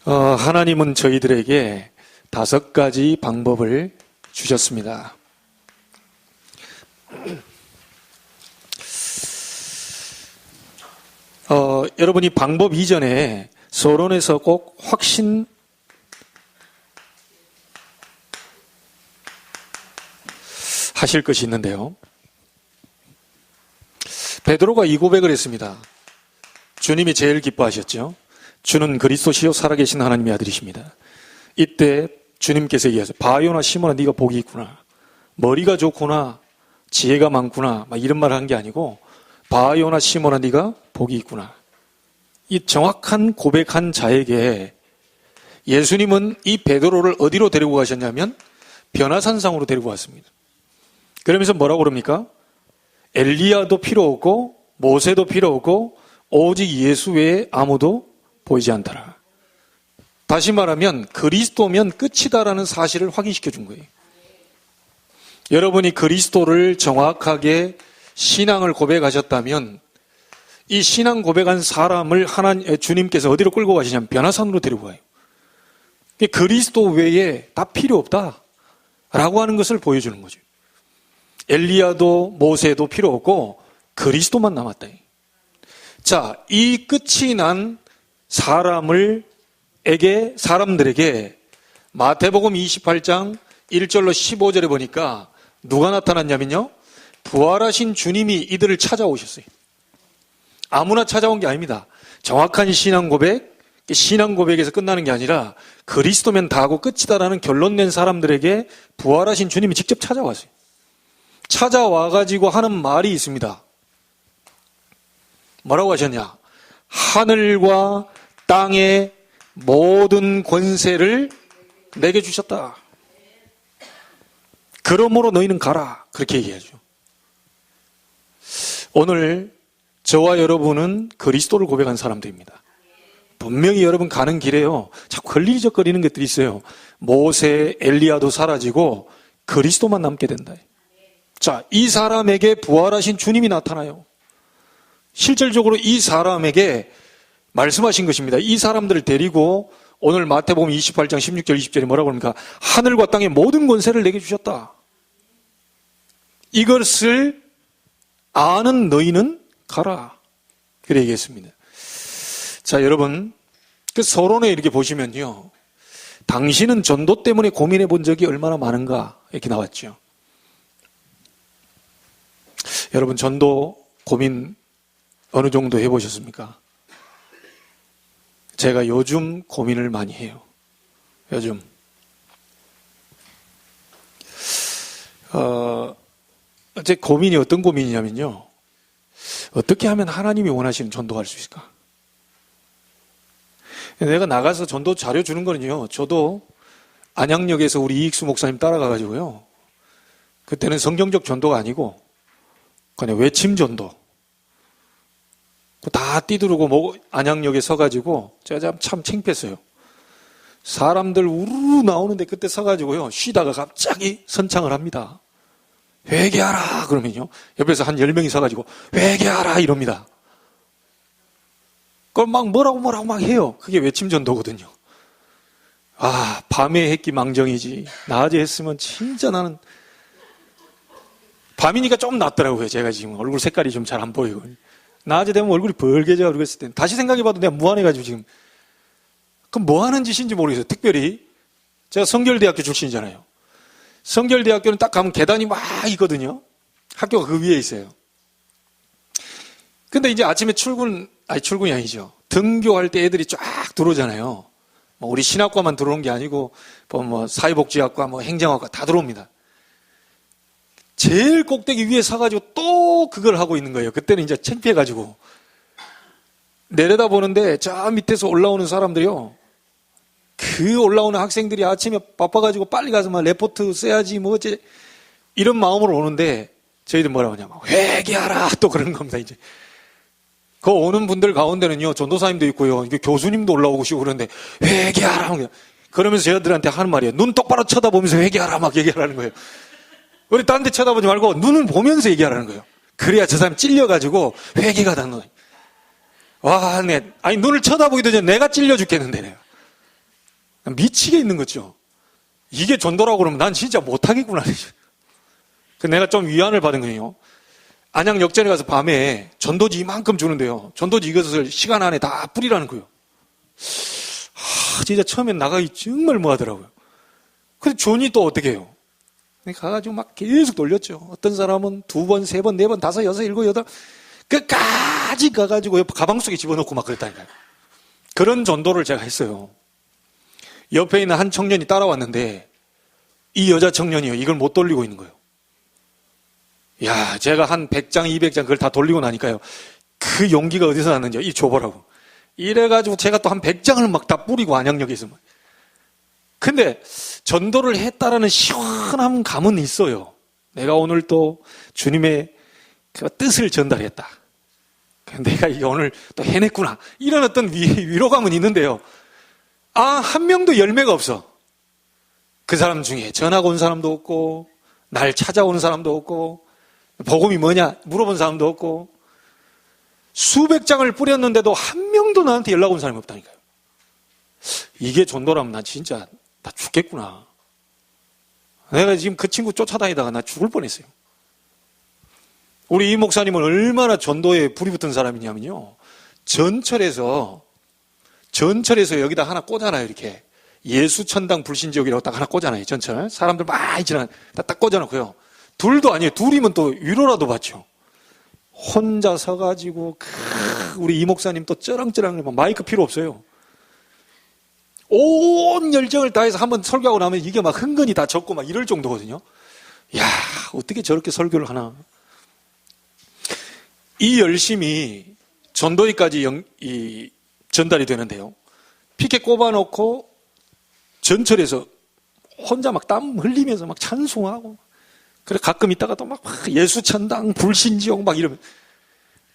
하나님은 저희들에게 5가지 방법을 주셨습니다. 여러분이 방법 이전에 서론에서 꼭 확신 하실 것이 있는데요. 베드로가 이 고백을 했습니다. 주님이 제일 기뻐하셨죠. 주는 그리스도시요 살아계신 하나님의 아들이십니다. 이때 주님께서 얘기하세요. 바요나 시몬아 네가 복이 있구나. 머리가 좋구나. 지혜가 많구나. 막 이런 말을 한 게 아니고 바요나 시몬아 네가 복이 있구나. 이 정확한 고백한 자에게 예수님은 이 베드로를 어디로 데리고 가셨냐면 변화산상으로 데리고 왔습니다. 그러면서 뭐라고 그럽니까? 엘리야도 필요 없고 모세도 필요 없고 오직 예수 외에 아무도 보이지 않더라. 다시 말하면 그리스도면 끝이다라는 사실을 확인시켜 준 거예요. 여러분이 그리스도를 정확하게 신앙을 고백하셨다면 이 신앙 고백한 사람을 주님께서 어디로 끌고 가시냐면 변화산으로 데리고 가요. 그리스도 외에 다 필요 없다라고 하는 것을 보여주는 거죠. 엘리야도 모세도 필요 없고 그리스도만 남았다. 자, 이 끝이 난 사람들에게 마태복음 28장 1절로 15절에 보니까 누가 나타났냐면요. 부활하신 주님이 이들을 찾아오셨어요. 아무나 찾아온 게 아닙니다. 정확한 신앙 고백에서 끝나는 게 아니라 그리스도면 다하고 끝이다라는 결론 낸 사람들에게 부활하신 주님이 직접 찾아왔어요. 찾아와가지고 하는 말이 있습니다. 뭐라고 하셨냐? 하늘과 땅의 모든 권세를 내게 주셨다. 그러므로 너희는 가라. 그렇게 얘기하죠. 오늘 저와 여러분은 그리스도를 고백한 사람들입니다. 분명히 여러분 가는 길에요. 자꾸 걸리적거리는 것들이 있어요. 모세, 엘리야도 사라지고 그리스도만 남게 된다. 자, 이 사람에게 부활하신 주님이 나타나요. 실질적으로 이 사람에게 말씀하신 것입니다. 이 사람들을 데리고 오늘 마태복음 28장 16절 20절에 뭐라고 합니까? 하늘과 땅의 모든 권세를 내게 주셨다. 이것을 아는 너희는 가라. 그래 얘기했습니다. 자, 여러분 그 서론에 이렇게 보시면요. 당신은 전도 때문에 고민해 본 적이 얼마나 많은가 이렇게 나왔죠. 여러분 전도 고민 어느 정도 해보셨습니까? 제가 요즘 고민을 많이 해요. 요즘 제 고민이 어떤 고민이냐면요. 어떻게 하면 하나님이 원하시는 전도가 할 수 있을까? 내가 나가서 전도 자료 주는 거는요. 저도 안양역에서 우리 이익수 목사님 따라가가지고요. 그때는 성경적 전도가 아니고 그냥 외침 전도. 다 띠두르고 안양역에 서가지고 제가 참 창피했어요. 사람들 우르르 나오는데 그때 서가지고요. 쉬다가 갑자기 선창을 합니다. 회개하라 그러면요. 옆에서 한 10명이 서가지고 회개하라 이럽니다. 그걸 막 뭐라고 막 해요. 그게 외침 전도거든요. 아, 밤에 했기 망정이지. 낮에 했으면 진짜 나는 밤이니까 좀 낫더라고요. 제가 지금 얼굴 색깔이 좀 잘 안 보이고. 낮에 되면 얼굴이 벌개져 그랬을 때 다시 생각해봐도 내가 무안해가지고 지금 그럼 뭐 하는 짓인지 모르겠어요. 특별히 제가 성결대학교 출신이잖아요. 성결대학교는 딱 가면 계단이 막 있거든요. 학교가 그 위에 있어요. 근데 이제 아침에 출근이 아니죠. 등교할 때 애들이 쫙 들어오잖아요. 우리 신학과만 들어오는 게 아니고 사회복지학과 행정학과 다 들어옵니다. 제일 꼭대기 위에 서가지고 또 그걸 하고 있는 거예요. 그때는 이제 창피해가지고 내려다 보는데 저 밑에서 올라오는 사람들이요. 그 올라오는 학생들이 아침에 바빠가지고 빨리 가서 레포트 써야지 어째 이런 마음으로 오는데 저희들 뭐라고 하냐면 회개하라 또 그런 겁니다. 이제 그 오는 분들 가운데는요 전도사님도 있고요 교수님도 올라오시고 그러는데 회개하라 그러면서 저희들한테 하는 말이에요. 눈 똑바로 쳐다보면서 회개하라 막 얘기하라는 거예요. 우리 딴 데 쳐다보지 말고 눈을 보면서 얘기하라는 거예요. 그래야 저 사람 찔려가지고 회개가 닿는 거예요. 와, 아니 눈을 쳐다보기도 전에 내가 찔려 죽겠는데 내가. 미치게 있는 거죠. 이게 전도라고 그러면 난 진짜 못하겠구나. 그 내가 좀 위안을 받은 거예요. 안양 역전에 가서 밤에 전도지 이만큼 주는데요. 전도지 이것을 시간 안에 다 뿌리라는 거예요. 진짜 처음엔 나가기 정말 뭐하더라고요. 근데 존이 또 어떻게 해요? 가가지고 막 계속 돌렸죠. 어떤 사람은 2번, 3번, 4번, 5, 6, 7, 8 끝까지 가가지고 가방 속에 집어넣고 막 그랬다니까요. 그런 전도를 제가 했어요. 옆에 있는 한 청년이 따라왔는데 이 여자 청년이요, 이걸 못 돌리고 있는 거예요. 야, 제가 한 100장, 200장 그걸 다 돌리고 나니까요, 그 용기가 어디서 났는지 이 줘보라고. 이래가지고 제가 또 한 100장을 막 다 뿌리고 안양역에서. 근데 전도를 했다라는 시원한 감은 있어요. 내가 오늘 또 주님의 그 뜻을 전달했다. 내가 이게 오늘 또 해냈구나. 이런 어떤 위로감은 있는데요. 한 명도 열매가 없어. 그 사람 중에 전화가 온 사람도 없고, 날 찾아오는 사람도 없고, 복음이 뭐냐 물어본 사람도 없고, 수백 장을 뿌렸는데도 한 명도 나한테 연락 온 사람이 없다니까요. 이게 전도라면 나 진짜 나 죽겠구나. 내가 지금 그 친구 쫓아다니다가 나 죽을 뻔했어요. 우리 이 목사님은 얼마나 전도에 불이 붙은 사람이냐면요, 전철에서 여기다 하나 꽂아놔요. 이렇게 예수천당 불신지역이라고 딱 하나 꽂아놔요. 전철 사람들 많이 지나 딱 꽂아놓고요. 둘도 아니에요. 둘이면 또 위로라도 받죠. 혼자 서가지고 우리 이 목사님 또 쩌렁쩌렁 마이크 필요 없어요. 온 열정을 다해서 한번 설교하고 나면 이게 막 흥건히 다 적고 막 이럴 정도거든요. 야, 어떻게 저렇게 설교를 하나. 이 열심이 전도회까지 전달이 되는데요. 피켓 꼽아놓고 전철에서 혼자 막 땀 흘리면서 막 찬송하고, 그래 가끔 있다가 또 막 예수천당 불신지옥 막 이러면,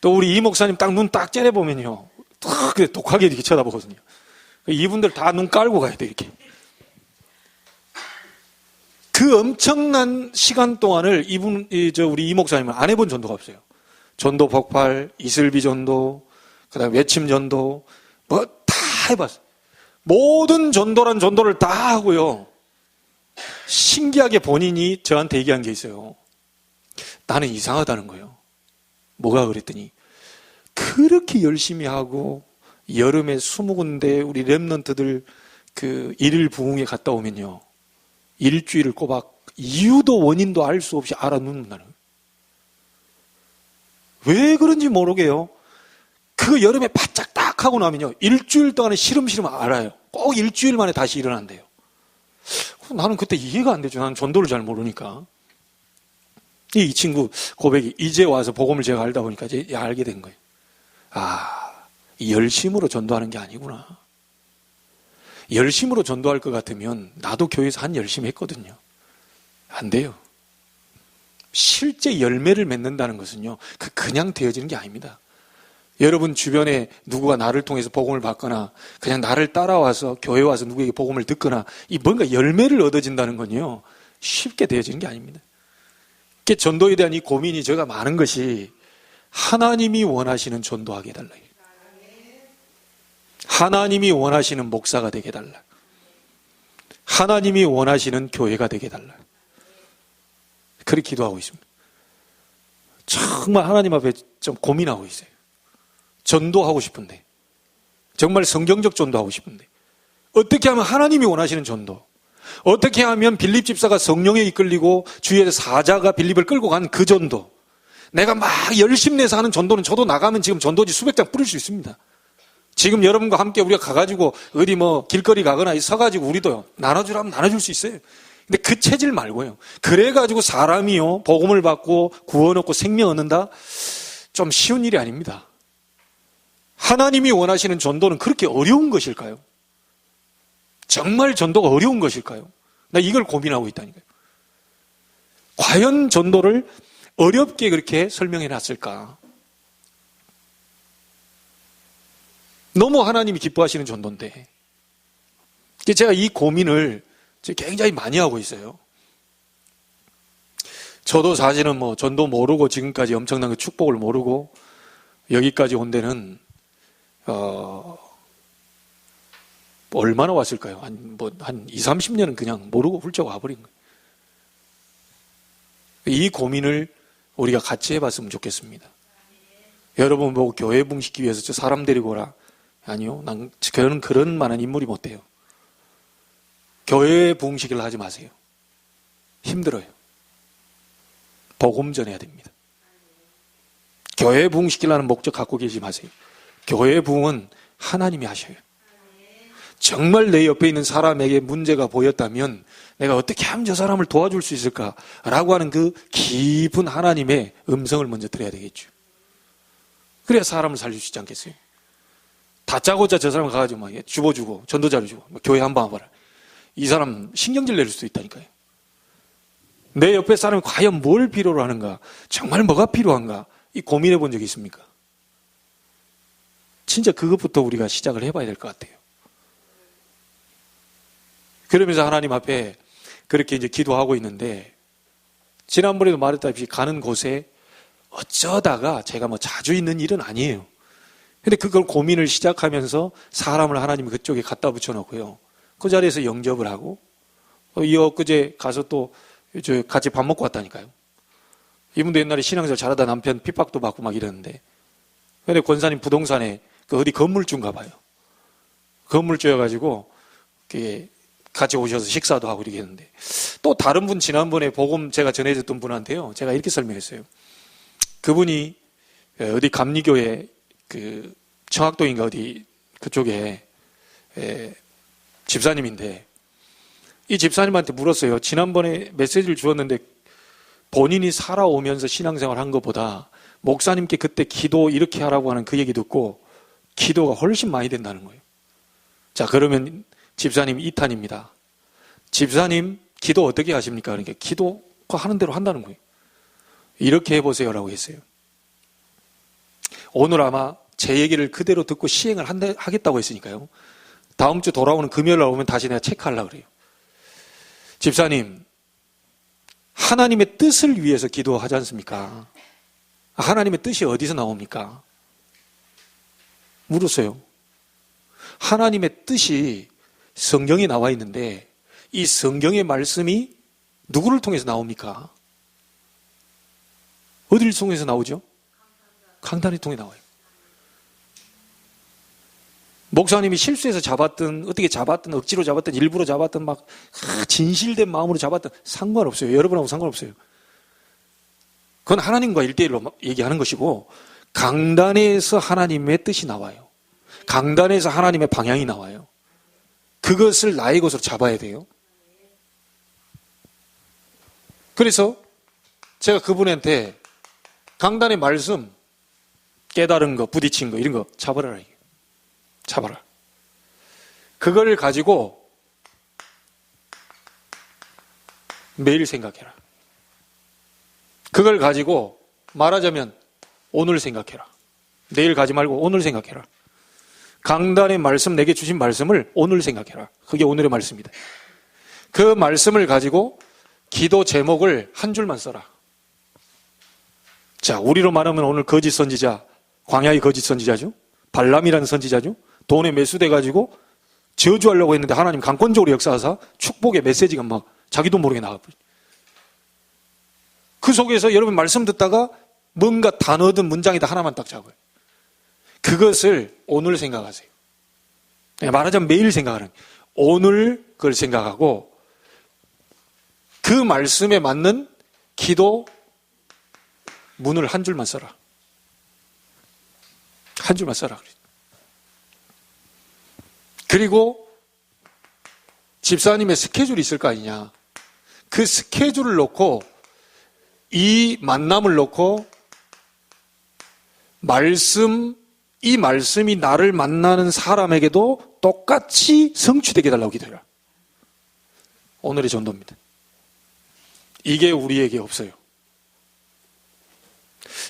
또 우리 이 목사님 딱 눈 딱 째려보면요, 딱 독하게 이렇게 쳐다보거든요. 이분들 다 눈 깔고 가야 돼, 이렇게. 그 엄청난 시간 동안을 우리 이 목사님은 안 해본 전도가 없어요. 전도 폭발, 이슬비 전도, 그 다음에 외침 전도, 뭐 다 해봤어요. 모든 전도란 전도를 다 하고요. 신기하게 본인이 저한테 얘기한 게 있어요. 나는 이상하다는 거예요. 뭐가 그랬더니, 그렇게 열심히 하고 여름에 20군데 우리 랩런트들 그 일일 부흥회 갔다 오면요, 일주일을 꼬박 이유도 원인도 알 수 없이 알아놓는다는 거예요. 왜 그런지 모르게요. 그 여름에 바짝 딱 하고 나면요, 일주일 동안에 시름시름 알아요. 꼭 일주일 만에 다시 일어난대요. 나는 그때 이해가 안 되죠. 나는 전도를 잘 모르니까. 이 친구 고백이 이제 와서 복음을 제가 알다 보니까 이제 알게 된 거예요. 열심으로 전도하는 게 아니구나. 열심으로 전도할 것 같으면 나도 교회에서 열심히 했거든요. 안 돼요. 실제 열매를 맺는다는 것은요, 그냥 되어지는 게 아닙니다. 여러분 주변에 누구가 나를 통해서 복음을 받거나 그냥 나를 따라와서 교회 와서 누구에게 복음을 듣거나 이 뭔가 열매를 얻어진다는 건요, 쉽게 되어지는 게 아닙니다. 전도에 대한 이 고민이 제가 많은 것이, 하나님이 원하시는 전도하게 해달라. 하나님이 원하시는 목사가 되게 해달라. 하나님이 원하시는 교회가 되게 해달라. 그렇게 기도하고 있습니다. 정말 하나님 앞에 좀 고민하고 있어요. 전도하고 싶은데, 정말 성경적 전도하고 싶은데, 어떻게 하면 하나님이 원하시는 전도, 어떻게 하면 빌립 집사가 성령에 이끌리고 주위에 사자가 빌립을 끌고 간 그 전도, 내가 막 열심 내서 하는 전도는 저도 나가면 지금 전도지 수백 장 뿌릴 수 있습니다. 지금 여러분과 함께 우리가 가가지고 어디 뭐 길거리 가거나 서가지고 우리도 나눠주라면 나눠줄 수 있어요. 근데 그 체질 말고요, 그래가지고 사람이요 복음을 받고 구원 얻고 생명 얻는다, 좀 쉬운 일이 아닙니다. 하나님이 원하시는 전도는 그렇게 어려운 것일까요? 정말 전도가 어려운 것일까요? 나 이걸 고민하고 있다니까요. 과연 전도를 어렵게 그렇게 설명해 놨을까? 너무 하나님이 기뻐하시는 전도인데, 제가 이 고민을 굉장히 많이 하고 있어요. 저도 사실은 뭐 전도 모르고 지금까지 엄청난 그 축복을 모르고 여기까지 온 데는 얼마나 왔을까요? 한 2, 30년은 그냥 모르고 훌쩍 와버린 거예요. 이 고민을 우리가 같이 해봤으면 좋겠습니다. 여러분 보고 교회 부흥시키기 위해서 저 사람 데리고 오라. 아니요. 난 그런 만한 인물이 못 돼요. 교회 부흥시키려 하지 마세요. 힘들어요. 복음 전해야 됩니다. 교회 부흥시키려는 목적 갖고 계시지 마세요. 교회 부흥은 하나님이 하셔요. 정말 내 옆에 있는 사람에게 문제가 보였다면 내가 어떻게 하면 저 사람을 도와줄 수 있을까라고 하는 그 깊은 하나님의 음성을 먼저 들어야 되겠죠. 그래야 사람을 살릴 수 있지 않겠어요? 다짜고짜 저 사람을 가가지고 막 주워주고 전도자료 주고 교회 한번 와봐라. 이 사람 신경질 낼 수도 있다니까요. 내 옆에 사람이 과연 뭘 필요로 하는가? 정말 뭐가 필요한가? 이 고민해 본 적이 있습니까? 진짜 그것부터 우리가 시작을 해봐야 될 것 같아요. 그러면서 하나님 앞에 그렇게 이제 기도하고 있는데, 지난번에도 말했다시피 가는 곳에 어쩌다가 제가 뭐 자주 있는 일은 아니에요. 근데 그걸 고민을 시작하면서 사람을 하나님이 그쪽에 갖다 붙여놓고요. 그 자리에서 영접을 하고, 이 엊그제 가서 또 같이 밥 먹고 왔다니까요. 이분도 옛날에 신앙생활 잘하다 남편 핍박도 받고 막 이랬는데, 근데 권사님 부동산에 그 어디 건물주인가 봐요. 건물주여가지고 같이 오셔서 식사도 하고 이렇게 했는데, 또 다른 분 지난번에 복음 제가 전해줬던 분한테요, 제가 이렇게 설명했어요. 그분이 어디 감리교회 그 청학동인가 어디 그쪽에 집사님인데, 이 집사님한테 물었어요. 지난번에 메시지를 주었는데 본인이 살아오면서 신앙생활 한 것보다 목사님께 그때 기도 이렇게 하라고 하는 그 얘기 듣고 기도가 훨씬 많이 된다는 거예요. 자, 그러면 집사님 2탄입니다. 집사님 기도 어떻게 하십니까? 그러니까 기도 하는 대로 한다는 거예요. 이렇게 해보세요 라고 했어요. 오늘 아마 제 얘기를 그대로 듣고 시행을 하겠다고 했으니까요. 다음 주 돌아오는 금요일 날 오면 다시 내가 체크하려고 그래요. 집사님, 하나님의 뜻을 위해서 기도하지 않습니까? 하나님의 뜻이 어디서 나옵니까? 물었어요. 하나님의 뜻이 성경에 나와 있는데 이 성경의 말씀이 누구를 통해서 나옵니까? 어디를 통해서 나오죠? 강단을 통해 나와요. 목사님이 실수해서 잡았든 어떻게 잡았든 억지로 잡았든 일부러 잡았든 막 진실된 마음으로 잡았든 상관없어요. 여러분하고 상관없어요. 그건 하나님과 1대1로 얘기하는 것이고, 강단에서 하나님의 뜻이 나와요. 강단에서 하나님의 방향이 나와요. 그것을 나의 것으로 잡아야 돼요. 그래서 제가 그분한테 강단의 말씀, 깨달은 거, 부딪힌 거 이런 거 잡아라. 잡아라. 그걸 가지고 매일 생각해라. 그걸 가지고 말하자면 오늘 생각해라. 내일 가지 말고 오늘 생각해라. 강단의 말씀, 내게 주신 말씀을 오늘 생각해라. 그게 오늘의 말씀이다. 그 말씀을 가지고 기도 제목을 한 줄만 써라. 자, 우리로 말하면 오늘 거짓 선지자, 광야의 거짓 선지자죠. 발람이라는 선지자죠. 돈에 매수돼가지고 저주하려고 했는데 하나님 강권적으로 역사하사 축복의 메시지가 막 자기도 모르게 나가버려요. 그 속에서 여러분 말씀 듣다가 뭔가 단어든 문장이다 하나만 딱 잡아요. 그것을 오늘 생각하세요. 말하자면 매일 생각하는 거예요. 오늘 그걸 생각하고 그 말씀에 맞는 기도 문을 한 줄만 써라. 한 줄만 써라. 그리고 집사님의 스케줄이 있을 거 아니냐. 그 스케줄을 놓고 이 만남을 놓고 이 말씀이 나를 만나는 사람에게도 똑같이 성취되게 해달라고 기도해라. 오늘의 전도입니다. 이게 우리에게 없어요.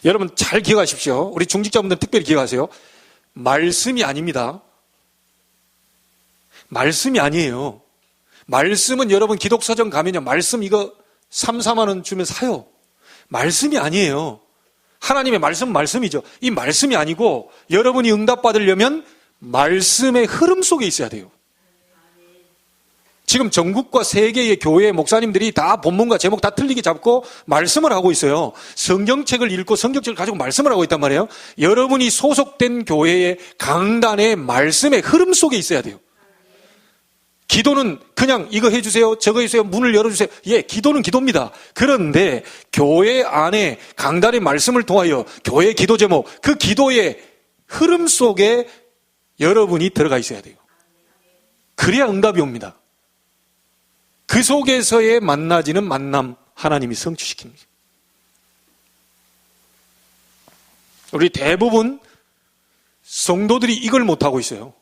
여러분 잘 기억하십시오. 우리 중직자분들 특별히 기억하세요. 말씀이 아닙니다. 말씀이 아니에요. 말씀은 여러분 기독서점 가면요, 말씀 이거 3, 4만 원 주면 사요. 말씀이 아니에요. 하나님의 말씀은 말씀이죠. 이 말씀이 아니고 여러분이 응답받으려면 말씀의 흐름 속에 있어야 돼요. 지금 전국과 세계의 교회 목사님들이 다 본문과 제목 다 틀리게 잡고 말씀을 하고 있어요. 성경책을 읽고 성경책을 가지고 말씀을 하고 있단 말이에요. 여러분이 소속된 교회의 강단의 말씀의 흐름 속에 있어야 돼요. 기도는 그냥 이거 해주세요, 저거 해주세요, 문을 열어주세요. 예, 기도는 기도입니다. 그런데 교회 안에 강단의 말씀을 통하여 교회 기도 제목, 그 기도의 흐름 속에 여러분이 들어가 있어야 돼요. 그래야 응답이 옵니다. 그 속에서의 만나지는 만남, 하나님이 성취시킵니다. 우리 대부분 성도들이 이걸 못하고 있어요.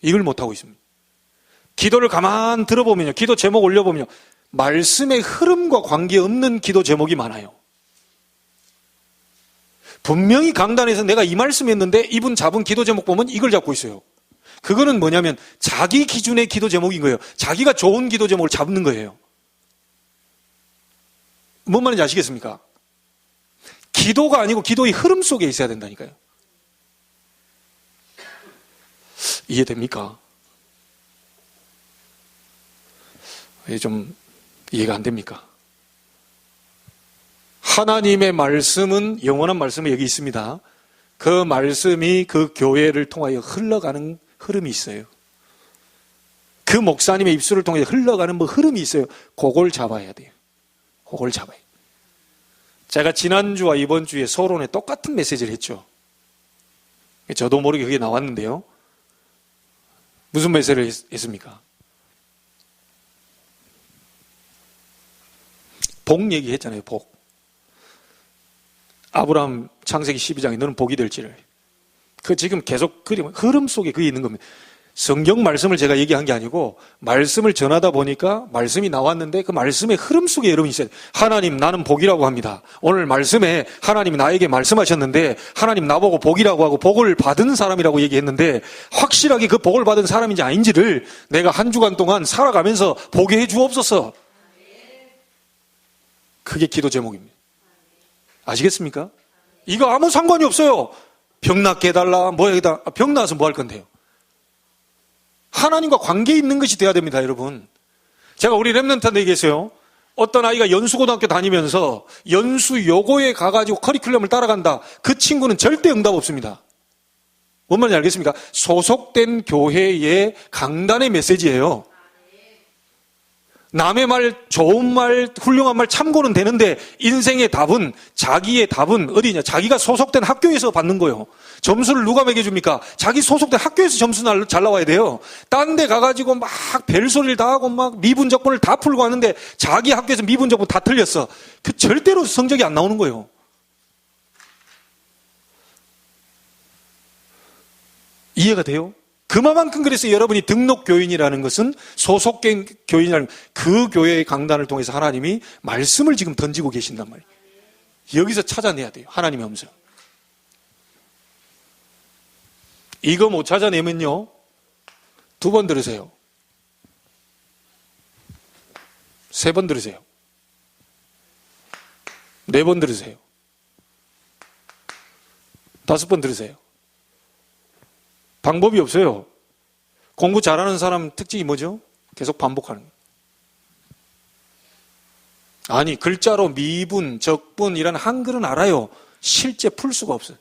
이걸 못하고 있습니다. 기도를 가만 들어보면요, 기도 제목 올려보면요, 말씀의 흐름과 관계없는 기도 제목이 많아요. 분명히 강단에서 내가 이 말씀 했는데 이분 잡은 기도 제목 보면 이걸 잡고 있어요. 그거는 뭐냐면 자기 기준의 기도 제목인 거예요. 자기가 좋은 기도 제목을 잡는 거예요. 뭔 말인지 아시겠습니까? 기도가 아니고 기도의 흐름 속에 있어야 된다니까요. 이해됩니까? 좀 이해가 안 됩니까? 하나님의 말씀은 영원한 말씀이 여기 있습니다. 그 말씀이 그 교회를 통하여 흘러가는 흐름이 있어요. 그 목사님의 입술을 통해 흘러가는 뭐 흐름이 있어요. 그걸 잡아야 돼요. 그걸 잡아야 돼요. 제가 지난주와 이번 주에 서론에 똑같은 메시지를 했죠. 저도 모르게 그게 나왔는데요. 무슨 메시지를 했습니까? 복 얘기했잖아요. 복. 아브라함 창세기 12장에 너는 복이 될지를. 그 지금 계속 흐름 속에 그게 있는 겁니다. 성경 말씀을 제가 얘기한 게 아니고 말씀을 전하다 보니까 말씀이 나왔는데 그 말씀의 흐름 속에 여러분이 있어요. 하나님 나는 복이라고 합니다. 오늘 말씀에 하나님이 나에게 말씀하셨는데 하나님 나보고 복이라고 하고 복을 받은 사람이라고 얘기했는데 확실하게 그 복을 받은 사람인지 아닌지를 내가 한 주간 동안 살아가면서 보게 해 주옵소서. 그게 기도 제목입니다. 아시겠습니까? 이거 아무 상관이 없어요. 병 낫게 해달라, 뭐 해달라. 병 나와서 뭐 할 건데요? 하나님과 관계 있는 것이 돼야 됩니다, 여러분. 제가 우리 랩런트한테 얘기했어요. 어떤 아이가 연수고등학교 다니면서 연수 요거에 가가지고 커리큘럼을 따라간다. 그 친구는 절대 응답 없습니다. 뭔 말인지 알겠습니까? 소속된 교회의 강단의 메시지예요. 남의 말, 좋은 말, 훌륭한 말 참고는 되는데 인생의 답은, 자기의 답은 어디냐? 자기가 소속된 학교에서 받는 거예요. 점수를 누가 매겨줍니까? 자기 소속된 학교에서 점수 잘 나와야 돼요. 딴 데 가가지고 막 별소리를 다 하고 막 미분적분을 다 풀고 하는데 자기 학교에서 미분적분 다 틀렸어. 그 절대로 성적이 안 나오는 거예요. 이해가 돼요? 그만큼 그래서 여러분이 등록 교인이라는 것은 소속된 교인이라는 그 교회의 강단을 통해서 하나님이 말씀을 지금 던지고 계신단 말이에요. 여기서 찾아내야 돼요. 하나님의 음성. 이거 못 찾아내면요, 2번 들으세요. 3번 들으세요. 4번 들으세요. 5번 들으세요. 방법이 없어요. 공부 잘하는 사람 특징이 뭐죠? 계속 반복하는 거예요. 아니, 글자로 미분, 적분 이런 한글은 알아요. 실제 풀 수가 없어요.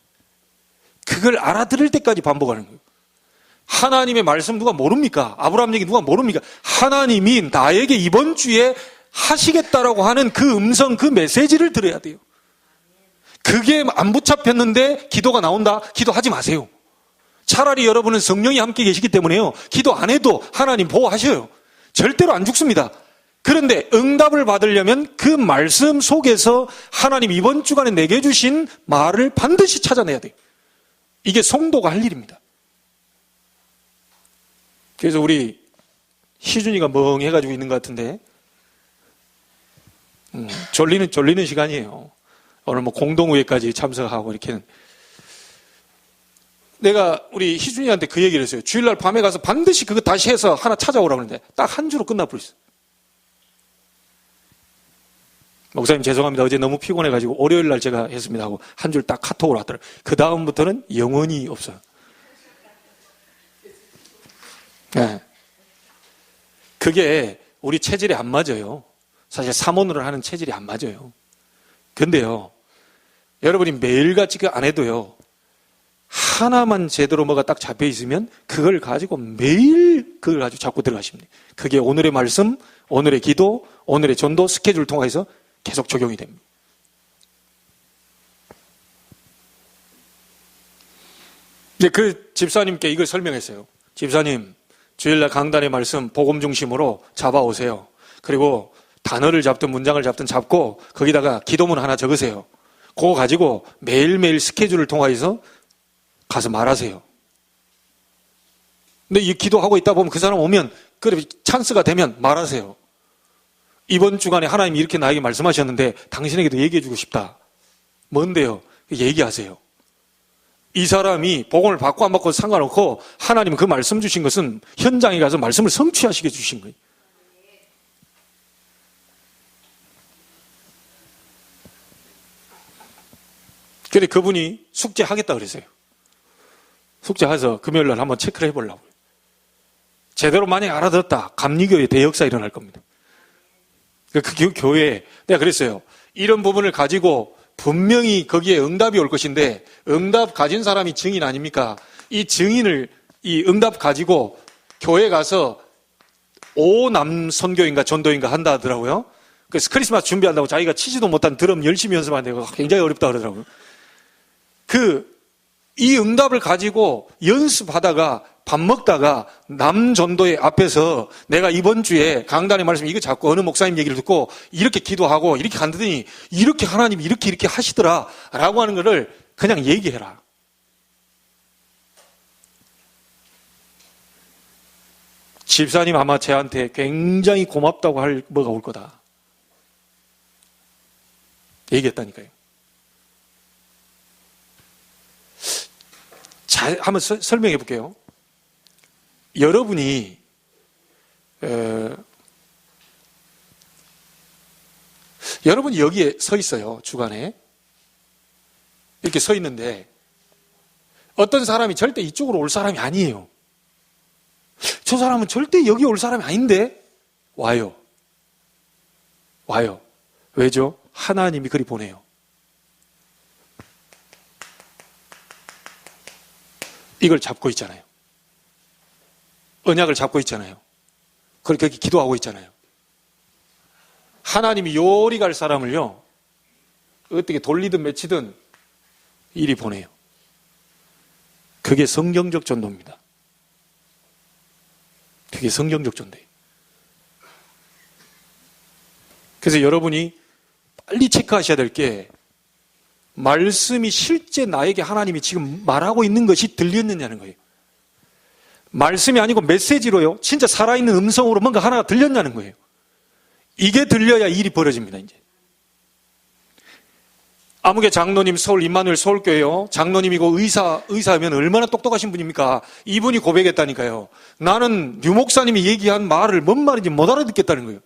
그걸 알아들을 때까지 반복하는 거예요. 하나님의 말씀 누가 모릅니까? 아브라함 얘기 누가 모릅니까? 하나님이 나에게 이번 주에 하시겠다라고 하는 그 음성, 그 메시지를 들어야 돼요. 그게 안 붙잡혔는데 기도가 나온다? 기도하지 마세요. 차라리 여러분은 성령이 함께 계시기 때문에요, 기도 안 해도 하나님 보호하셔요. 절대로 안 죽습니다. 그런데 응답을 받으려면 그 말씀 속에서 하나님 이번 주간에 내게 주신 말을 반드시 찾아내야 돼요. 이게 성도가 할 일입니다. 그래서 우리 희준이가 멍해가지고 있는 것 같은데, 졸리는 시간이에요. 오늘 뭐 공동회까지 참석하고 이렇게는. 내가 우리 희준이한테 그 얘기를 했어요. 주일날 밤에 가서 반드시 그거 다시 해서 하나 찾아오라고 그러는데 딱 한 주로 끝나버렸어요. 목사님 죄송합니다. 어제 너무 피곤해가지고 월요일날 제가 했습니다 하고 한 줄 딱 카톡으로 왔더라고요. 그 다음부터는 영원히 없어요. 네. 그 그게 우리 체질에 안 맞아요. 사실 사모를 하는 체질이 안 맞아요. 근데요, 여러분이 매일같이 그 안 해도요, 하나만 제대로 뭐가 딱 잡혀 있으면 그걸 가지고 매일 그걸 가지고 자꾸 들어가십니다. 그게 오늘의 말씀, 오늘의 기도, 오늘의 전도 스케줄 통해서 계속 적용이 됩니다. 이제 그 집사님께 이걸 설명했어요. 집사님, 주일날 강단의 말씀 복음 중심으로 잡아오세요. 그리고 단어를 잡든 문장을 잡든 잡고 거기다가 기도문 하나 적으세요. 그거 가지고 매일매일 스케줄을 통해서 가서 말하세요. 근데 이 기도하고 있다 보면 그 사람 오면 그래 찬스가 되면 말하세요. 이번 주간에 하나님이 이렇게 나에게 말씀하셨는데 당신에게도 얘기해주고 싶다. 뭔데요? 얘기하세요. 이 사람이 복음을 받고 안 받고 상관없고 하나님은 그 말씀 주신 것은 현장에 가서 말씀을 성취하시게 주신 거예요. 그래 그분이 숙제하겠다 그랬어요. 숙제해서 금요일날 한번 체크를 해보려고요. 제대로 만약에 알아듣었다. 감리교의 대역사 일어날 겁니다. 그 교회에 내가 그랬어요. 이런 부분을 가지고 분명히 거기에 응답이 올 것인데 응답 가진 사람이 증인 아닙니까? 이 증인을 이 응답 가지고 교회 가서 오남 선교인가 전도인가 한다 하더라고요. 그래서 크리스마스 준비한다고 자기가 치지도 못한 드럼 열심히 연습하는데 굉장히 어렵다 그러더라고요. 이 응답을 가지고 연습하다가 밥 먹다가 남전도회 앞에서 내가 이번 주에 강단의 말씀 이거 잡고 어느 목사님 얘기를 듣고 이렇게 기도하고 이렇게 간다더니 이렇게 하나님이 이렇게 하시더라 라고 하는 거를 그냥 얘기해라. 집사님 아마 저한테 굉장히 고맙다고 할 뭐가 올 거다. 얘기했다니까요. 잘 한번 설명해 볼게요. 여러분이 여러분이 여기에 서 있어요. 주간에 이렇게 서 있는데 어떤 사람이 절대 이쪽으로 올 사람이 아니에요. 저 사람은 절대 여기 올 사람이 아닌데 와요. 왜죠? 하나님이 그리 보내요. 이걸 잡고 있잖아요. 언약을 잡고 있잖아요. 그렇게 기도하고 있잖아요. 하나님이 요리 갈 사람을요, 어떻게 돌리든 맺히든 이리 보내요. 그게 성경적 전도입니다. 그게 성경적 전도예요. 그래서 여러분이 빨리 체크하셔야 될 게 말씀이 실제 나에게 하나님이 지금 말하고 있는 것이 들렸느냐는 거예요. 말씀이 아니고 메시지로요. 진짜 살아있는 음성으로 뭔가 하나가 들렸냐는 거예요. 이게 들려야 일이 벌어집니다. 이제 아무개 장로님 서울 임마누엘 서울교회요. 장로님이고 의사면 얼마나 똑똑하신 분입니까? 이분이 고백했다니까요. 나는 류 목사님이 얘기한 말을 뭔 말인지 못 알아듣겠다는 거예요.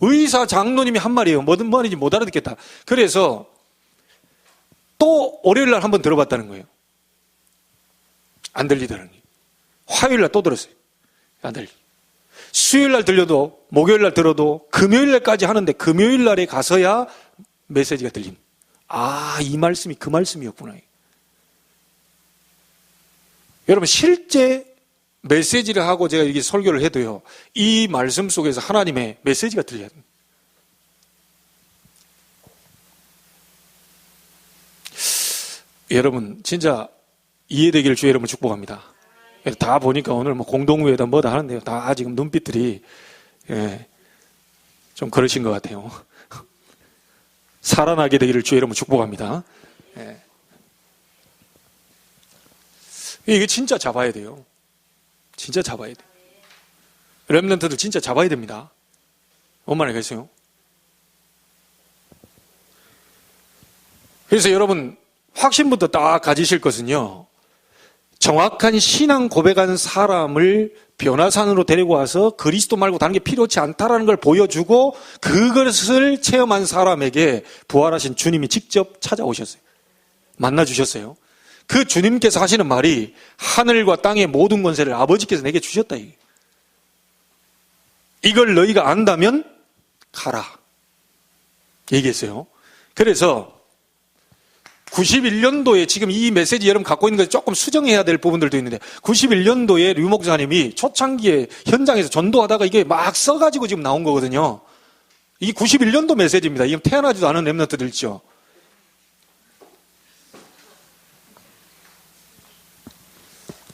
의사 장로님이 한 말이에요. 뭐든 말인지 못 알아듣겠다. 그래서 또 월요일날 한번 들어봤다는 거예요. 안 들리더라는 거예요. 화요일날 또 들었어요. 안 들리. 수요일날 들려도 목요일날 들어도 금요일날까지 하는데 금요일날에 가서야 메시지가 들린. 이 말씀이 그 말씀이었구나. 여러분 실제 메시지를 하고 제가 이렇게 설교를 해도요, 이 말씀 속에서 하나님의 메시지가 들려야 됩니다. 여러분 진짜 이해되기를 주의 이름으로 축복합니다. 다 보니까 오늘 뭐 공동회의다 뭐다 하는데요, 다 지금 눈빛들이 좀 그러신 것 같아요. 살아나게 되기를 주의 이름으로 축복합니다. 이게 진짜 잡아야 돼요. 진짜 잡아야 돼요. 렘넌트들 진짜 잡아야 됩니다. 얼마나 계세요? 그래서 여러분 확신부터 딱 가지실 것은요, 정확한 신앙 고백한 사람을 변화산으로 데리고 와서 그리스도 말고 다른 게 필요치 않다라는 걸 보여주고 그것을 체험한 사람에게 부활하신 주님이 직접 찾아오셨어요. 만나주셨어요. 그 주님께서 하시는 말이 하늘과 땅의 모든 권세를 아버지께서 내게 주셨다. 이걸 너희가 안다면 가라. 얘기했어요. 그래서 91년도에 지금 이 메시지 여러분 갖고 있는 거 조금 수정해야 될 부분들도 있는데 91년도에 류 목사님이 초창기에 현장에서 전도하다가 이게 막 써가지고 지금 나온 거거든요. 이게 91년도 메시지입니다. 이게 태어나지도 않은 렘넌트들 있죠.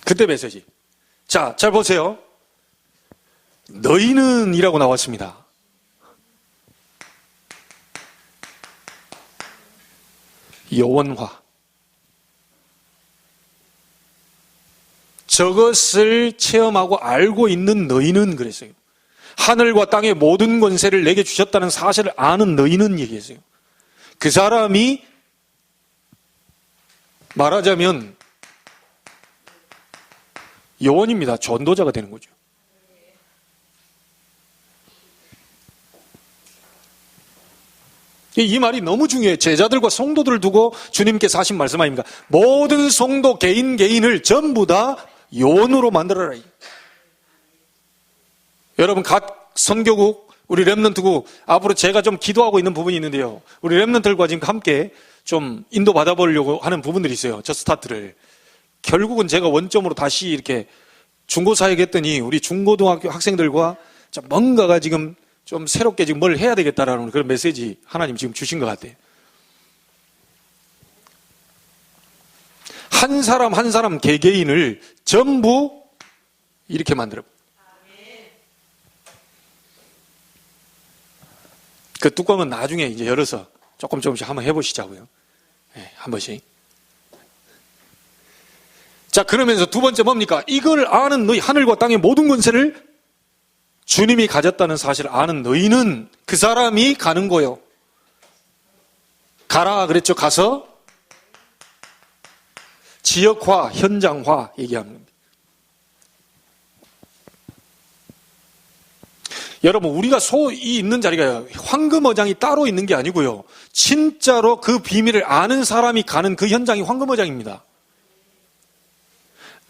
그때 메시지. 자, 잘 보세요. 너희는 이라고 나왔습니다. 여원화. 저것을 체험하고 알고 있는 너희는 그랬어요. 하늘과 땅의 모든 권세를 내게 주셨다는 사실을 아는 너희는 얘기했어요. 그 사람이 말하자면 요원입니다. 전도자가 되는 거죠. 이 말이 너무 중요해요. 제자들과 성도들을 두고 주님께서 하신 말씀 아닙니까? 모든 성도 개인을 전부 다 요원으로 만들어라. 여러분 각 선교국, 우리 렘넌트국 앞으로 제가 좀 기도하고 있는 부분이 있는데요. 우리 렘넌트들과 지금 함께 좀 인도 받아보려고 하는 부분들이 있어요. 저 스타트를. 결국은 제가 원점으로 다시 이렇게 중고사역 했더니 우리 중고등학교 학생들과 뭔가가 지금 좀 새롭게 지금 뭘 해야 되겠다라는 그런 메시지 하나님 지금 주신 것 같아요. 한 사람 한 사람 개개인을 전부 이렇게 만들어. 그 뚜껑은 나중에 이제 열어서 조금씩 한번 해보시자고요. 네, 한 번씩. 자, 그러면서 두 번째 뭡니까? 이걸 아는 너희, 하늘과 땅의 모든 권세를 주님이 가졌다는 사실을 아는 너희는 그 사람이 가는 거요. 가라 그랬죠. 가서 지역화, 현장화 얘기하는 겁니다. 여러분, 우리가 소위 있는 자리가 황금어장이 따로 있는 게 아니고요. 진짜로 그 비밀을 아는 사람이 가는 그 현장이 황금어장입니다.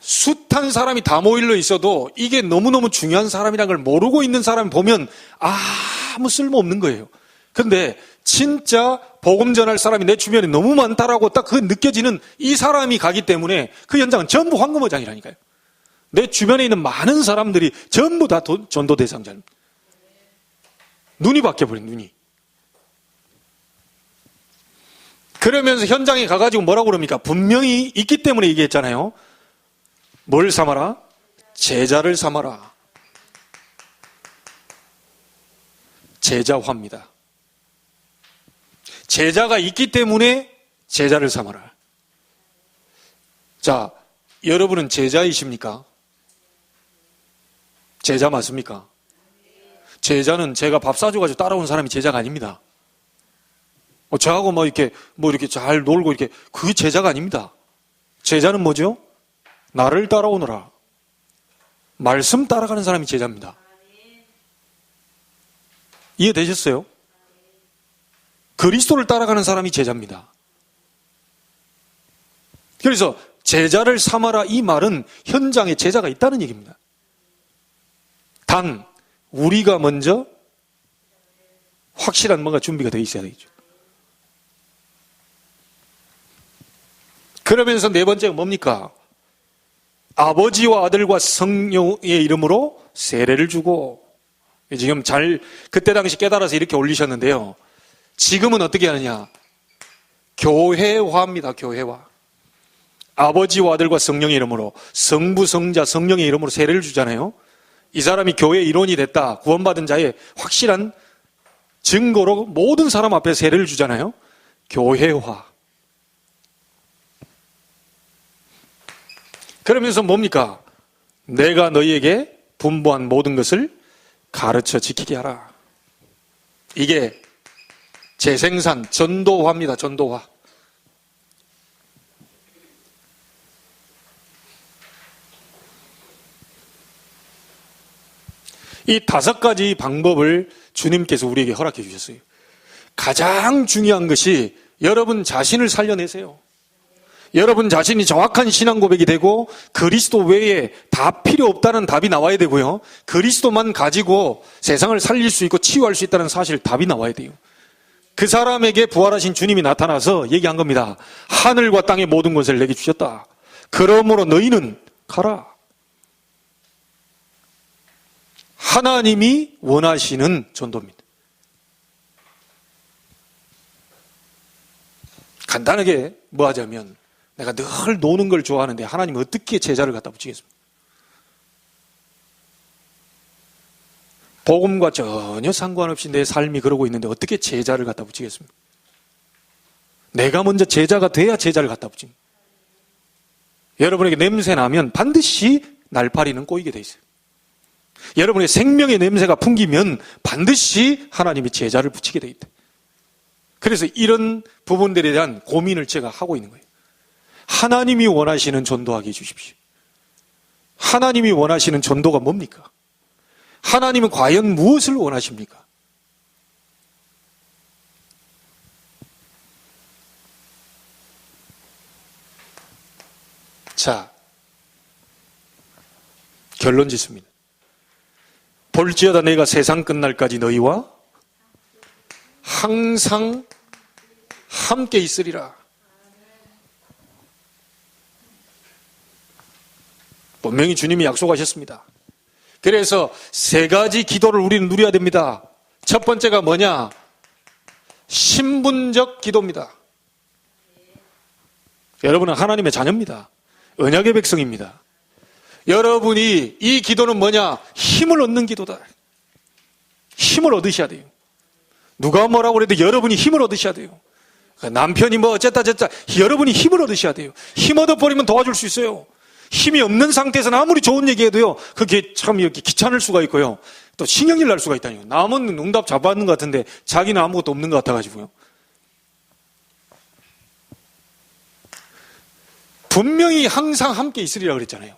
숱한 사람이 다 모일러 있어도 이게 너무너무 중요한 사람이라는 걸 모르고 있는 사람이 보면 아무 쓸모없는 거예요. 근데 진짜 복음 전할 사람이 내 주변에 너무 많다라고 딱 그 느껴지는 이 사람이 가기 때문에 그 현장은 전부 황금어장이라니까요. 내 주변에 있는 많은 사람들이 전부 다 전도 대상자입니다. 눈이 바뀌어버린 눈이. 그러면서 현장에 가가지고 뭐라고 그럽니까? 분명히 있기 때문에 얘기했잖아요. 뭘 삼아라? 제자를 삼아라. 제자화입니다. 제자가 있기 때문에 제자를 삼아라. 자, 여러분은 제자이십니까? 제자 맞습니까? 제자는 제가 밥 사줘가지고 따라온 사람이 제자가 아닙니다. 저하고 이렇게 잘 놀고 이렇게, 그게 제자가 아닙니다. 제자는 뭐죠? 나를 따라오너라. 말씀 따라가는 사람이 제자입니다. 이해되셨어요? 그리스도를 따라가는 사람이 제자입니다. 그래서 제자를 삼아라 이 말은 현장에 제자가 있다는 얘기입니다. 단 우리가 먼저 확실한 뭔가 준비가 되어 있어야 되겠죠. 그러면서 네 번째가 뭡니까? 아버지와 아들과 성령의 이름으로 세례를 주고, 지금 그때 당시 깨달아서 이렇게 올리셨는데요. 지금은 어떻게 하느냐? 교회화입니다. 교회화. 아버지와 아들과 성령의 이름으로, 성부, 성자, 성령의 이름으로 세례를 주잖아요. 이 사람이 교회 일원이 됐다, 구원받은 자의 확실한 증거로 모든 사람 앞에 세례를 주잖아요. 교회화. 그러면서 뭡니까? 내가 너희에게 분부한 모든 것을 가르쳐 지키게 하라. 이게 재생산, 전도화입니다. 전도화. 이 5가지 방법을 주님께서 우리에게 허락해 주셨어요. 가장 중요한 것이 여러분 자신을 살려내세요. 여러분 자신이 정확한 신앙 고백이 되고 그리스도 외에 다 필요 없다는 답이 나와야 되고요. 그리스도만 가지고 세상을 살릴 수 있고 치유할 수 있다는 사실 답이 나와야 돼요. 그 사람에게 부활하신 주님이 나타나서 얘기한 겁니다. 하늘과 땅의 모든 것을 내게 주셨다. 그러므로 너희는 가라. 하나님이 원하시는 전도입니다. 간단하게 뭐 하자면 내가 늘 노는 걸 좋아하는데 하나님 어떻게 제자를 갖다 붙이겠습니까? 복음과 전혀 상관없이 내 삶이 그러고 있는데 어떻게 제자를 갖다 붙이겠습니까? 내가 먼저 제자가 돼야 제자를 갖다 붙입니다. 여러분에게 냄새 나면 반드시 날파리는 꼬이게 돼 있어요. 여러분의 생명의 냄새가 풍기면 반드시 하나님이 제자를 붙이게 돼 있다. 그래서 이런 부분들에 대한 고민을 제가 하고 있는 거예요. 하나님이 원하시는 전도하게 해주십시오. 하나님이 원하시는 전도가 뭡니까? 하나님은 과연 무엇을 원하십니까? 자, 결론 짓습니다. 볼지어다 내가 세상 끝날까지 너희와 항상 함께 있으리라. 분명히 주님이 약속하셨습니다. 그래서 세 가지 기도를 우리는 누려야 됩니다. 첫 번째가 뭐냐? 신분적 기도입니다. 여러분은 하나님의 자녀입니다. 언약의 백성입니다. 여러분이 이 기도는 뭐냐? 힘을 얻는 기도다. 힘을 얻으셔야 돼요. 누가 뭐라고 해도 여러분이 힘을 얻으셔야 돼요. 남편이 뭐 어쨌다 저쨌다 여러분이 힘을 얻으셔야 돼요. 힘 얻어버리면 도와줄 수 있어요. 힘이 없는 상태에서는 아무리 좋은 얘기해도요, 그게 참 이렇게 귀찮을 수가 있고요. 또 신경질 날 수가 있다니요. 남은 응답 잡아받는 것 같은데 자기는 아무것도 없는 것 같아가지고요. 분명히 항상 함께 있으리라 그랬잖아요.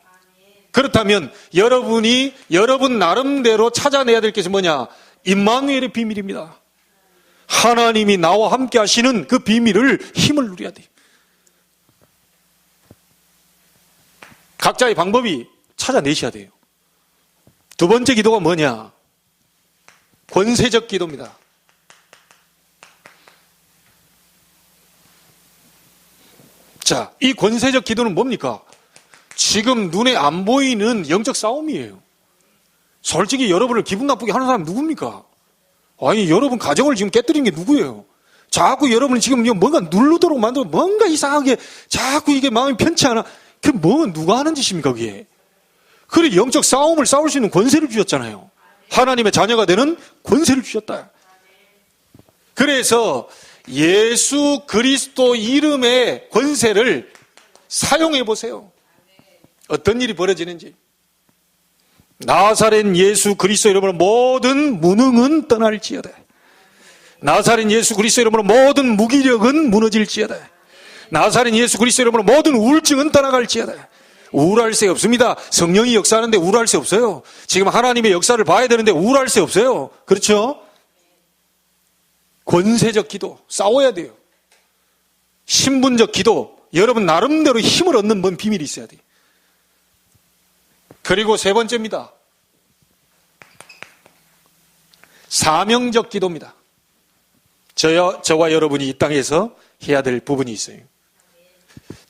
그렇다면 여러분이 여러분 나름대로 찾아내야 될 것이 뭐냐? 임마누엘의 비밀입니다. 하나님이 나와 함께 하시는 그 비밀을 힘을 누려야 돼요. 각자의 방법이 찾아내셔야 돼요. 두 번째 기도가 뭐냐? 권세적 기도입니다. 자, 이 권세적 기도는 뭡니까? 지금 눈에 안 보이는 영적 싸움이에요. 솔직히 여러분을 기분 나쁘게 하는 사람 누굽니까? 아니, 여러분 가정을 지금 깨뜨리는 게 누구예요? 자꾸 여러분이 지금 뭔가 누르도록 만들고 뭔가 이상하게 자꾸 이게 마음이 편치 않아. 그게 누가 하는 짓입니까, 그게? 그래, 영적 싸움을 싸울 수 있는 권세를 주셨잖아요. 하나님의 자녀가 되는 권세를 주셨다. 그래서 예수 그리스도 이름의 권세를 사용해 보세요. 어떤 일이 벌어지는지. 나사렛 예수 그리스도 이름으로 모든 무능은 떠날지어다. 나사렛 예수 그리스도 이름으로 모든 무기력은 무너질지어다. 나사렛 예수 그리스도 이름으로 모든 우울증은 떠나갈지어다. 우울할 새 없습니다. 성령이 역사하는데 우울할 새 없어요. 지금 하나님의 역사를 봐야 되는데 우울할 새 없어요. 그렇죠? 권세적 기도 싸워야 돼요. 신분적 기도 여러분 나름대로 힘을 얻는 뭔 비밀이 있어야 돼요. 그리고 세 번째입니다. 사명적 기도입니다. 저와 여러분이 이 땅에서 해야 될 부분이 있어요.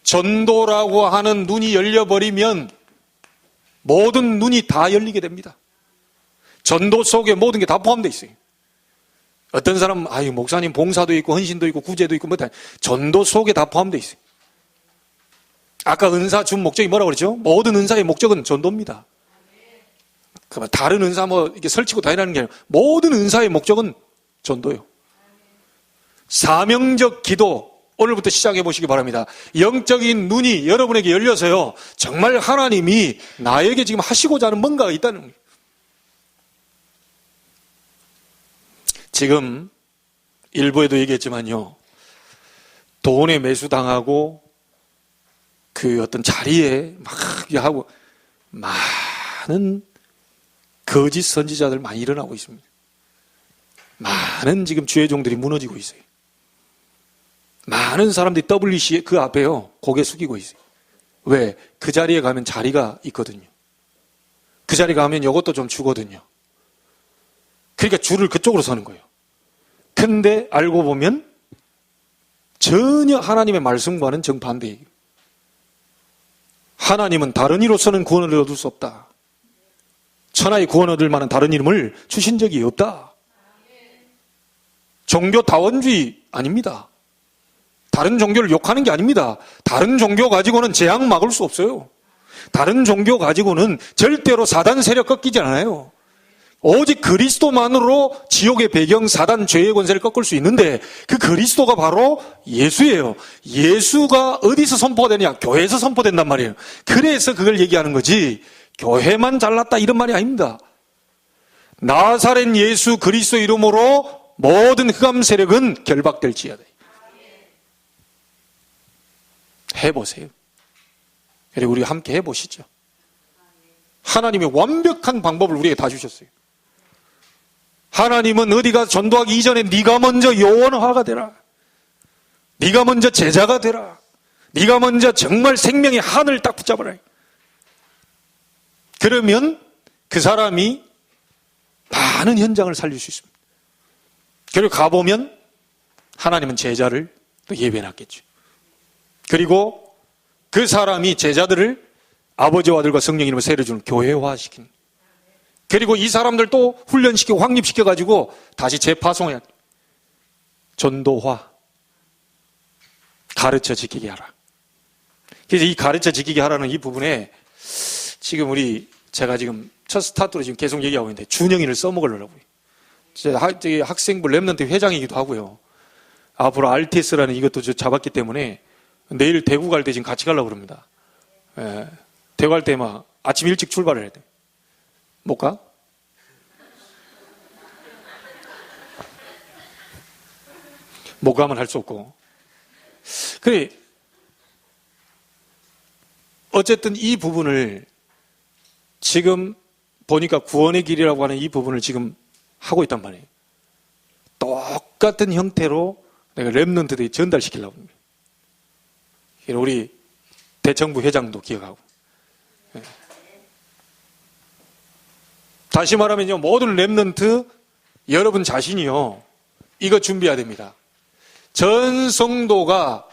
전도라고 하는 눈이 열려버리면 모든 눈이 다 열리게 됩니다. 전도 속에 모든 게 다 포함되어 있어요. 어떤 사람은 아유 목사님 봉사도 있고 헌신도 있고 구제도 있고 뭐 다 전도 속에 다 포함되어 있어요. 아까 은사 준 목적이 뭐라고 그랬죠? 모든 은사의 목적은 전도입니다. 그러면 다른 은사 뭐 이렇게 설치고 다니라는 게 아니라 모든 은사의 목적은 전도요. 사명적 기도 오늘부터 시작해 보시기 바랍니다. 영적인 눈이 여러분에게 열려서요. 정말 하나님이 나에게 지금 하시고자 하는 뭔가가 있다는 거예요. 지금 일부에도 얘기했지만요. 돈에 매수당하고 그 어떤 자리에 막 하고 많은 거짓 선지자들 많이 일어나고 있습니다. 많은 지금 주의 종들이 무너지고 있어요. 많은 사람들이 WC 그 앞에요. 고개 숙이고 있어요. 왜? 그 자리에 가면 자리가 있거든요. 그 자리에 가면 이것도 좀 주거든요. 그러니까 줄을 그쪽으로 서는 거예요. 근데 알고 보면 전혀 하나님의 말씀과는 정반대예요. 하나님은 다른 이로서는 구원을 얻을 수 없다. 천하의 구원 얻을 만한 다른 이름을 주신 적이 없다. 종교 다원주의 아닙니다. 다른 종교를 욕하는 게 아닙니다. 다른 종교 가지고는 재앙 막을 수 없어요. 다른 종교 가지고는 절대로 사단 세력 꺾이지 않아요. 오직 그리스도만으로 지옥의 배경, 사단, 죄의 권세를 꺾을 수 있는데 그 그리스도가 바로 예수예요. 예수가 어디서 선포되냐? 교회에서 선포된단 말이에요. 그래서 그걸 얘기하는 거지 교회만 잘났다 이런 말이 아닙니다. 나사렛 예수 그리스도 이름으로 모든 흑암 세력은 결박될지어다. 해보세요. 그리고 우리 함께 해보시죠. 하나님의 완벽한 방법을 우리에게 다 주셨어요. 하나님은 어디가 전도하기 이전에 네가 먼저 요원화가 되라. 네가 먼저 제자가 되라. 네가 먼저 정말 생명의 한을 딱 붙잡아라. 그러면 그 사람이 많은 현장을 살릴 수 있습니다. 그리고 가보면 하나님은 제자를 또 예배해놨겠죠. 그리고 그 사람이 제자들을 아버지와 아들과 성령 이름으로 세례주는 교회화시키는. 그리고 이 사람들 또 훈련시키고 확립시켜가지고 다시 재파송해야 돼. 전도화. 가르쳐 지키게 하라. 그래서 이 가르쳐 지키게 하라는 이 부분에 지금 제가 지금 첫 스타트로 지금 계속 얘기하고 있는데 준영이를 써먹으려고요. 제가 학생부 랩런트 회장이기도 하고요. 앞으로 RTS라는 이것도 잡았기 때문에 내일 대구 갈 때 지금 같이 가려고 그럽니다. 예, 대구 갈 때 막 아침 일찍 출발을 해야 돼. 못 가? 못 가면 할 수 없고. 그래. 어쨌든 이 부분을 지금 보니까 구원의 길이라고 하는 이 부분을 지금 하고 있단 말이에요. 똑같은 형태로 내가 랩런트들이 전달시키려고 합니다. 우리 대청부 회장도 기억하고. 다시 말하면요, 모든 랩런트 여러분 자신이요, 이거 준비해야 됩니다. 전 성도가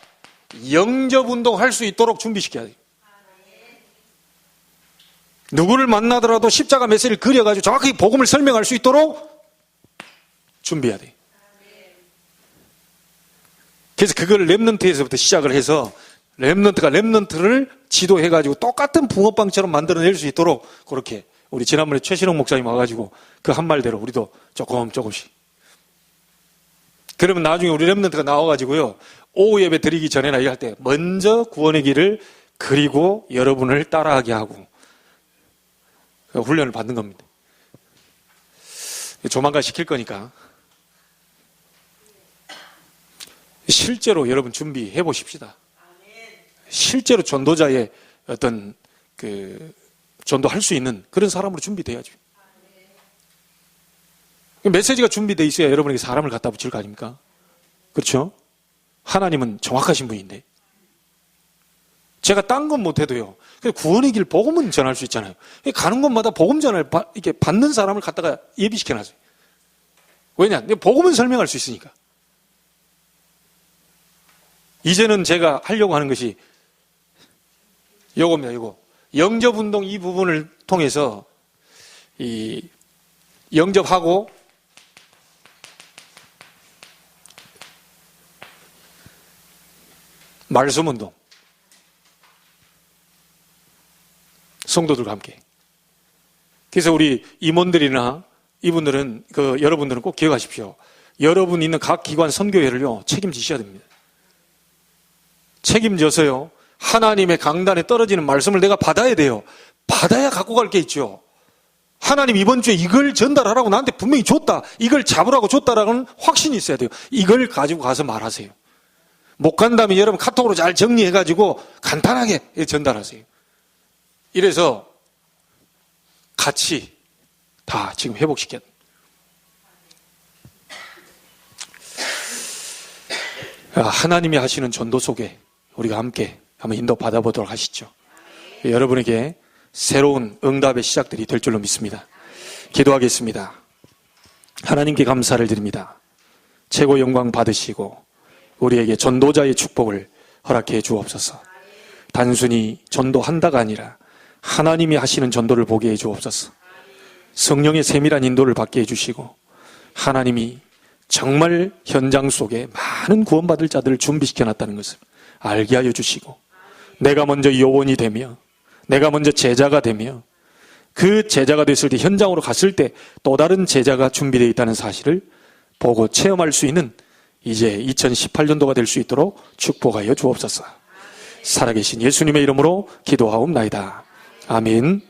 영접운동 할 수 있도록 준비시켜야 돼요. 누구를 만나더라도 십자가 메시지를 그려가지고 정확히 복음을 설명할 수 있도록 준비해야 돼요. 그래서 그걸 랩런트에서부터 시작을 해서 랩런트가 랩런트를 지도해가지고 똑같은 붕어빵처럼 만들어낼 수 있도록 그렇게 우리 지난번에 최신홍 목사님 와가지고 그 한 말대로 우리도 조금씩. 그러면 나중에 우리 랩런트가 나와가지고요, 오후 예배 드리기 전에나 이럴 때 먼저 구원의 길을 그리고 여러분을 따라하게 하고 훈련을 받는 겁니다. 조만간 시킬 거니까 실제로 여러분 준비해 보십시다. 실제로 전도자의 어떤 전도할 수 있는 그런 사람으로 준비돼야죠. 메시지가 준비돼 있어야 여러분에게 사람을 갖다 붙일 거 아닙니까? 그렇죠? 하나님은 정확하신 분인데 제가 딴 건 못해도요, 구원의 길 복음은 전할 수 있잖아요. 가는 곳마다 복음 전을 이렇게 받는 사람을 갖다가 예비시켜놨어요. 왜냐? 복음은 설명할 수 있으니까. 이제는 제가 하려고 하는 것이 요겁니다. 요거 영접운동 이 부분을 통해서 이 영접하고 말씀운동, 성도들과 함께. 그래서 우리 임원들이나 이분들은 여러분들은 꼭 기억하십시오. 여러분 있는 각 기관 선교회를요 책임지셔야 됩니다. 책임져서요 하나님의 강단에 떨어지는 말씀을 내가 받아야 돼요. 받아야 갖고 갈 게 있죠. 하나님 이번 주에 이걸 전달하라고 나한테 분명히 줬다, 이걸 잡으라고 줬다라는 확신이 있어야 돼요. 이걸 가지고 가서 말하세요. 못 간다면 여러분 카톡으로 잘 정리해가지고 간단하게 전달하세요. 이래서 같이 다 지금 회복시켰. 하나님이 하시는 전도 속에 우리가 함께 한번 인도 받아보도록 하시죠. 여러분에게 새로운 응답의 시작들이 될 줄로 믿습니다. 기도하겠습니다. 하나님께 감사를 드립니다. 최고 영광 받으시고 우리에게 전도자의 축복을 허락해 주옵소서. 단순히 전도한다가 아니라 하나님이 하시는 전도를 보게 해 주옵소서. 성령의 세밀한 인도를 받게 해주시고 하나님이 정말 현장 속에 많은 구원받을 자들을 준비시켜놨다는 것을 알게 하여 주시고 내가 먼저 요원이 되며 내가 먼저 제자가 되며 그 제자가 됐을 때 현장으로 갔을 때 또 다른 제자가 준비되어 있다는 사실을 보고 체험할 수 있는 이제 2018년도가 될 수 있도록 축복하여 주옵소서. 살아계신 예수님의 이름으로 기도하옵나이다. 아멘.